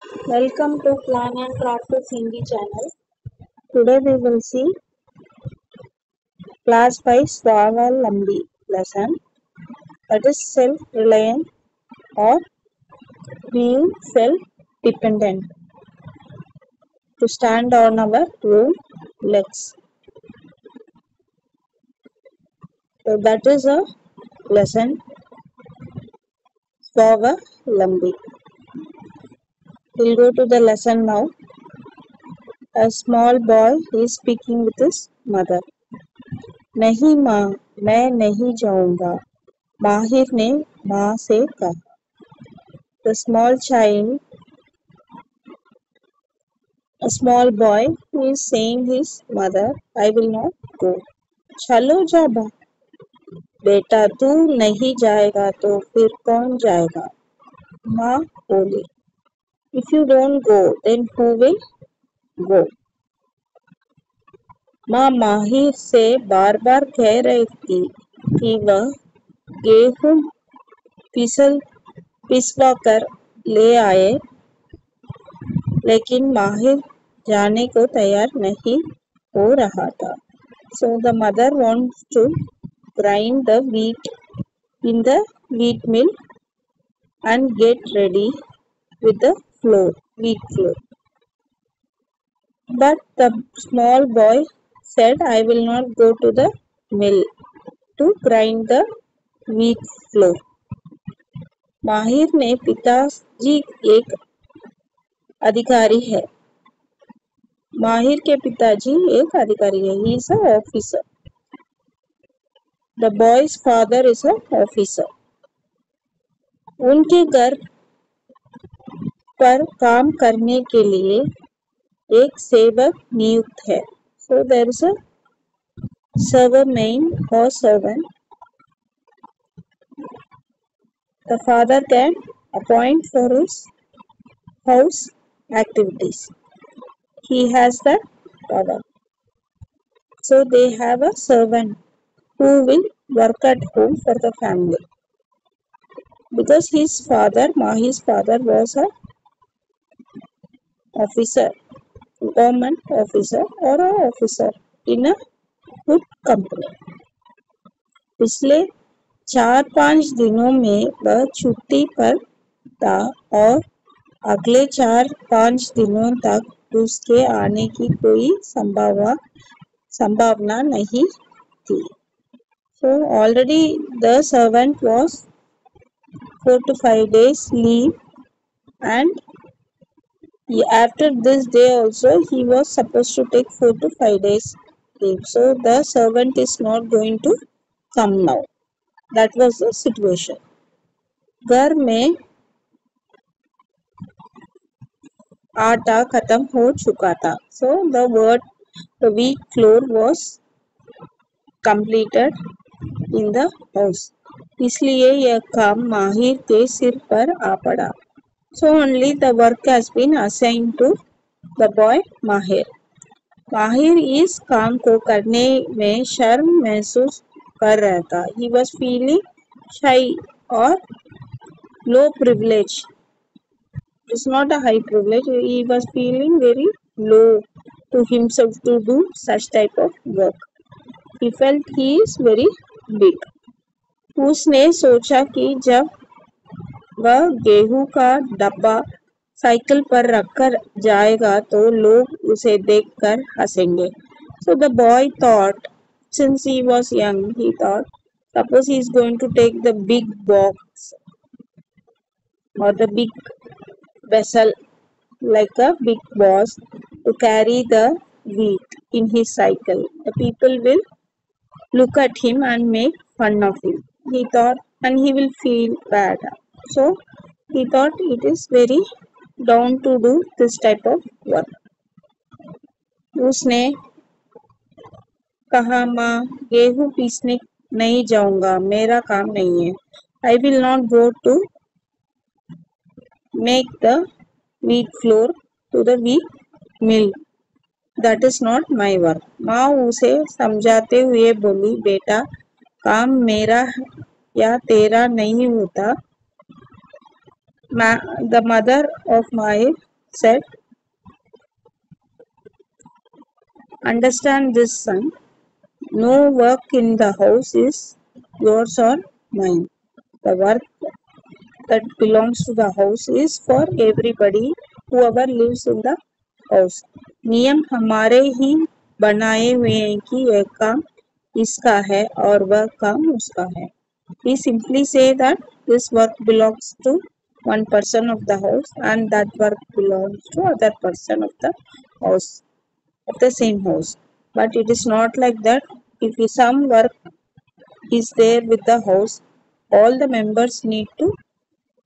Welcome to Plan and Practice Hindi channel. Today we will see Class 5 Swavalambi lesson, that is self-reliant or being self-dependent, to stand on our own legs. So that is a lesson, Swavalambi. We'll go to the lesson now. A small boy is speaking with his mother. नहीं माँ, मैं नहीं जाऊँगा, माहिर ने माँ से कहा. The a small boy who is saying his mother, I will not go. चलो जा बेटा, तू नहीं जाएगा तो फिर कौन जाएगा? माँ बोली. If you don't go, then who will go? माँ माहिर से बार बार कह रही थी कि वह गेहूं पिसवा कर ले आए, लेकिन माहिर जाने को तैयार नहीं हो रहा था. So the mother wants to grind the wheat in the wheat mill and get ready with the wheat flour. But the small boy said, I will not go to the mill to grind the wheat flour. माहिर ने पिताजी एक अधिकारी है. माहिर के पिताजी एक अधिकारी है. He is an officer. The boy's father is an officer. उनके घर पर काम करने के लिए एक सेवक नियुक्त है. So there is a servant or servant. The father can appoint for his house activities. He has that power. So they have a servant who will work at home for the family. Because his father, Mahir's father, was a officer, government officer or an officer in a good company. पिछले 4-5 दिनों में वह छुट्टी पर था और अगले 4-5 दिनों तक उसके आने की कोई संभावना नहीं थी. So already the servant was 4 to 5 days leave, and after this day also he was supposed to take 4 to 5 days leave. So the servant is not going to come now. That was the situation. घर में आटा खत्म हो चुका था. So the wheat flour was completed in the house. इसलिए यह काम माहिर के सिर पर आ पड़ा. So only the work has been assigned to the boy Mahir. माहिर इस काम को करने में शर्म महसूस कर रहा था. He was feeling shy or low privilege. It's not a high privilege. He was feeling very low to himself to do such type of work. He felt he is very big. उसने सोचा कि जब वह गेहूं का डब्बा cycle पर रखकर जाएगा तो लोग उसे देखकर हंसेंगे. So the boy thought, since he was young, he thought, suppose he is going to take the big box or the big vessel like a big boss to carry the wheat in his cycle, the people will look at him and make fun of him. He thought, and he will feel bad. So he thought it is very down to do this type of work. उसने कहा, माँ गेहूं पीसने नहीं जाऊंगा, मेरा काम नहीं है. I will not go to make the wheat flour to the wheat mill. That is not my work. माँ उसे समझाते हुए बोली, बेटा काम मेरा या तेरा नहीं होता. The mother of Mahir said, "Understand this, son. No work in the house is yours or mine. The work that belongs to the house is for everybody, whoever lives in the house. नियम हमारे ही बनाए हुए हैं कि यह काम इसका है और वह काम उसका है. We simply say that this work belongs to one person of the house and that work belongs to other person of the house, of the same house. But it is not like that. If some work is there with the house, all the members need to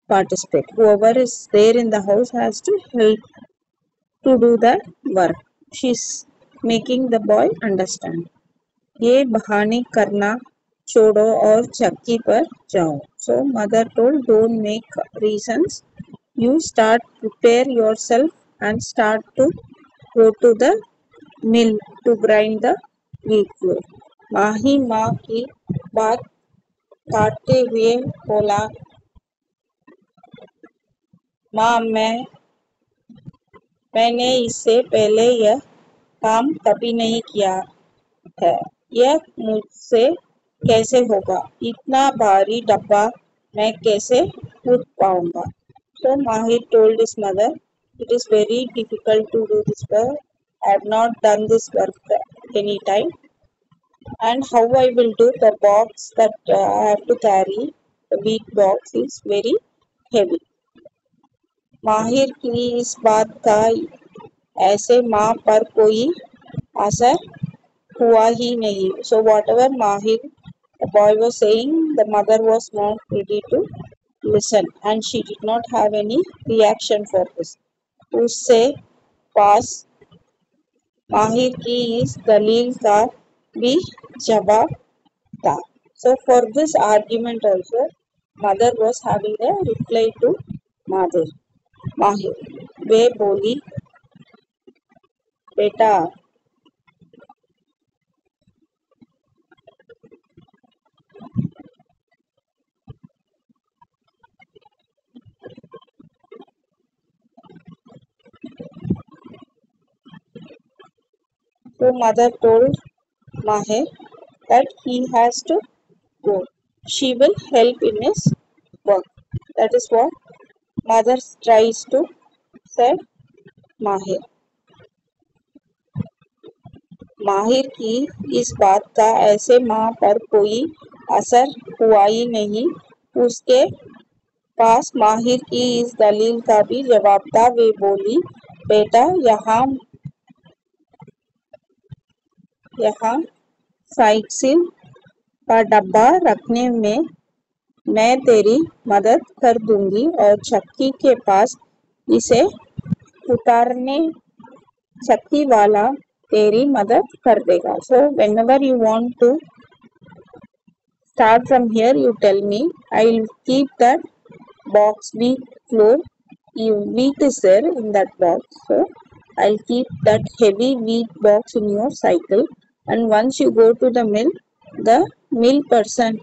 participate. Whoever is there in the house has to help to do the work. She's making the boy understand. ये बहाने करना छोड़ो और चक्की पर जाओ. So mother told, don't make reasons. You start, prepare yourself and start to go to the mill to grind the wheat flour. माही माँ की बात काटते हुए बोला, माँ मैंने इससे पहले यह काम कभी नहीं किया है. यह मुझसे कैसे होगा? इतना भारी डब्बा मैं कैसे उठ पाऊंगा? So Mahir told his mother, it is very difficult to do this work. I have not done this work any time. And how I will do the box that I have to carry, the wheat box is very heavy. माहिर की इस बात का ऐसे माँ पर कोई असर हुआ ही नहीं. So whatever Mahir, the boy was saying, the mother was not ready to listen and she did not have any reaction for this. उससे पास माहिर की इस दलील का भी जवाब था. So for this argument also, mother was having a reply to Mahir. वे बोली, बेटा So mother told Mahir that he has to go. She will help in his work. That is what mother tries to say Mahir. माहिर की इस बात का ऐसे माँ पर कोई असर हुआ ही नहीं. उसके पास माहिर की इस दलील का भी जवाब था. वे बोली, बेटा यहाँ साइकिल का डब्बा रखने में मैं तेरी मदद कर दूंगी और चक्की के पास इसे उतारने चक्की वाला तेरी मदद कर देगा. So whenever you want to start from here, you tell me. I will keep that box wheat flour. Wheat is there in that box. So I'll keep that heavy wheat box in your cycle. And once you go to the mill person,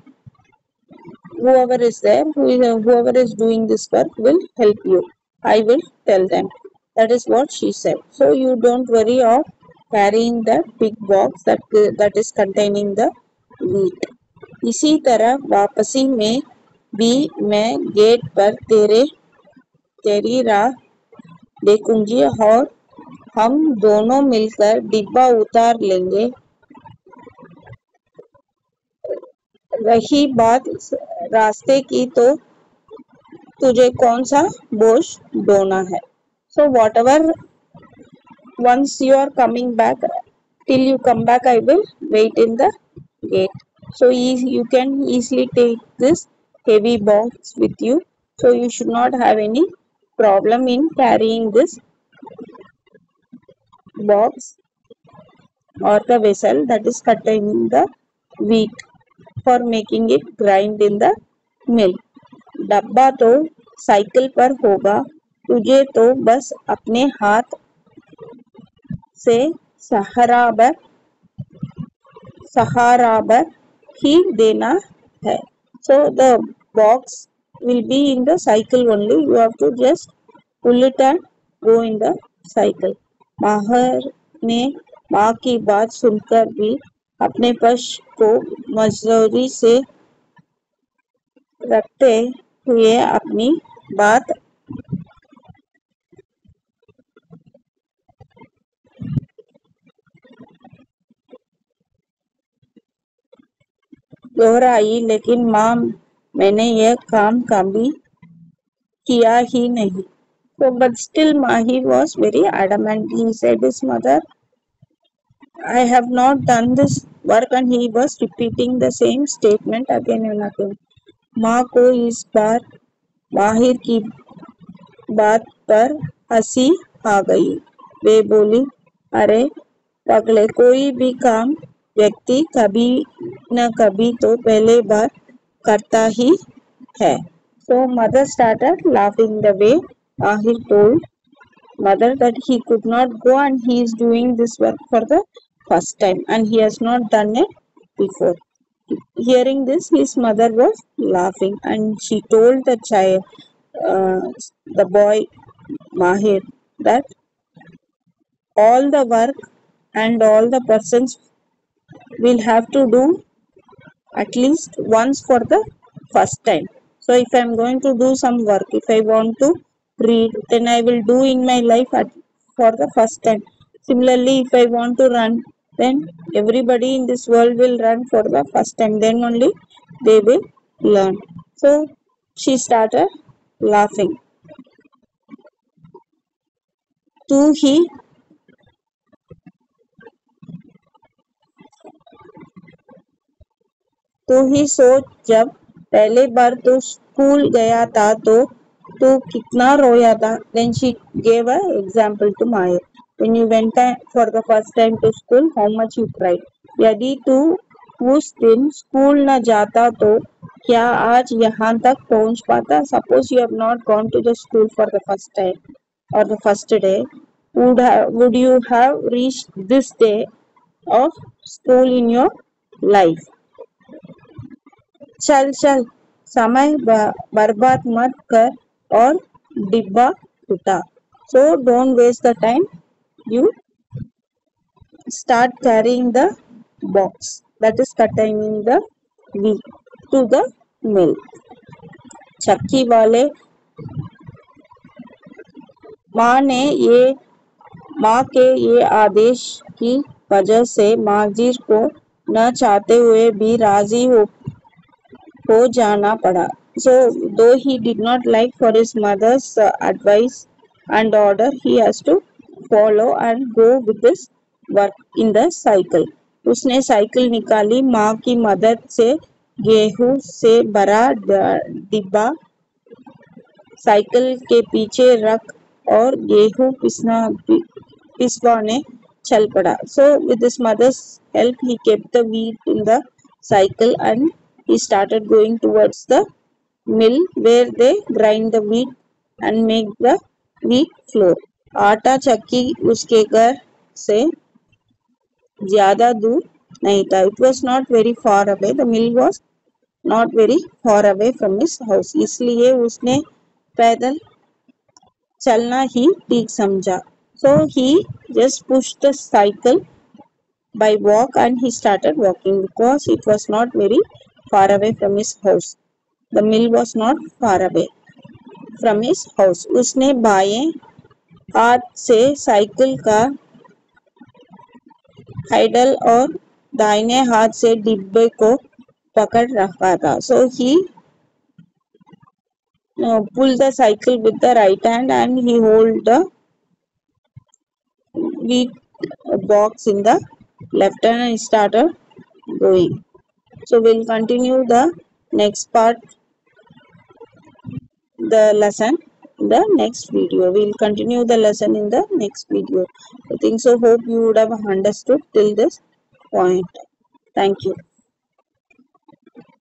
whoever is there, whoever is doing this work will help you. I will tell them. That is what she said. So you don't worry of carrying that big box that is containing the wheat. इसी तरह वापसी में भी मैं gate पर तेरी राह देखूंगी और हम दोनों मिलकर डिब्बा उतार लेंगे. रही बात रास्ते की तो तुझे कौन सा बोझ ढोना है. So whatever, once you are coming back, till you come back, I will wait in the gate. So you can easily take this heavy box with you. So you should not have any problem in carrying this box or the vessel that is containing the wheat for making it grind in the mill. डब्बा तो cycle पर होगा, तुझे तो बस अपने हाथ से सहारा भर ही देना है. So the box will be in the cycle only. You have to just pull it and go in the cycle. माहिर ने माँ की बात सुनकर भी अपने पशु को मजदूरी से रखते हुए अपनी बात दोहराई, लेकिन माँ मैंने यह काम कभी किया ही नहीं. So, but still Mahir was very adamant. He said his mother, I have not done this work, and he was repeating the same statement again and again. माँ को इस बार माहिर की बात पर हंसी आ गई. वे बोली, अरे पगले, कोई भी काम व्यक्ति कभी न कभी तो पहले बार करता ही है. So mother started laughing the way Mahir told mother that he could not go and he is doing this work for the first time and he has not done it before. Hearing this, his mother was laughing and she told the child, the boy Mahir, that all the work and all the persons will have to do at least once for the first time. So if I am going to do some work, if I want to read, then I will do in my life for the first time. Similarly, if I want to run, then everybody in this world will run for the first time. Then only they will learn. So she started laughing. तू ही सोच, जब पहले बार तू school गया था तो तू कितना रोया था. Then she gave an example to Mahir. When you went for the first time to school, how much you cried. यदि तू उस दिन स्कूल न जाता तो क्या आज यहाँ तक पहुँच पाता. Suppose you have not gone to the school for the first time or the first day, would you have reached this day of school in your life. चल चल, समय बर्बाद मत कर और डिब्बा उठा. So don't waste the time. You start carrying the box that is containing the wheat to the mill. चक्की वाले माँ के ये आदेश की वजह से माजिर को न चाहते हुए भी राजी हो जाना पड़ा. So though he did not like for his mother's advice and order, he has to follow and go with his work in the cycle. उसने साइकिल निकाली. माँ की मदद से गेहूं से भरा डिब्बा साइकिल के पीछे रख और गेहूं पिसवाने चल पड़ा. So with his mother's help, he kept the wheat in the cycle and he started going towards the mill where they grind the wheat and make the wheat flour. आटा चक्की उसके घर से ज़्यादा दूर नहीं था. It was not very far away. The mill was not very far away from his house. इसलिए उसने पैदल चलना ही ठीक समझा. So he just pushed the cycle by walk and he started walking because it was not very far away from his house. The mill was not far away from his house. उसने बाएं हाथ से cycle का handle और दाहिने हाथ से डिब्बे को पकड़ रखा था. So he pulled the cycle with the right hand and he hold the wheat box in the left hand and started going. So we'll continue the next part, the lesson in the next video. We'll continue the lesson in the next video. I think so. Hope you would have understood till this point. Thank you.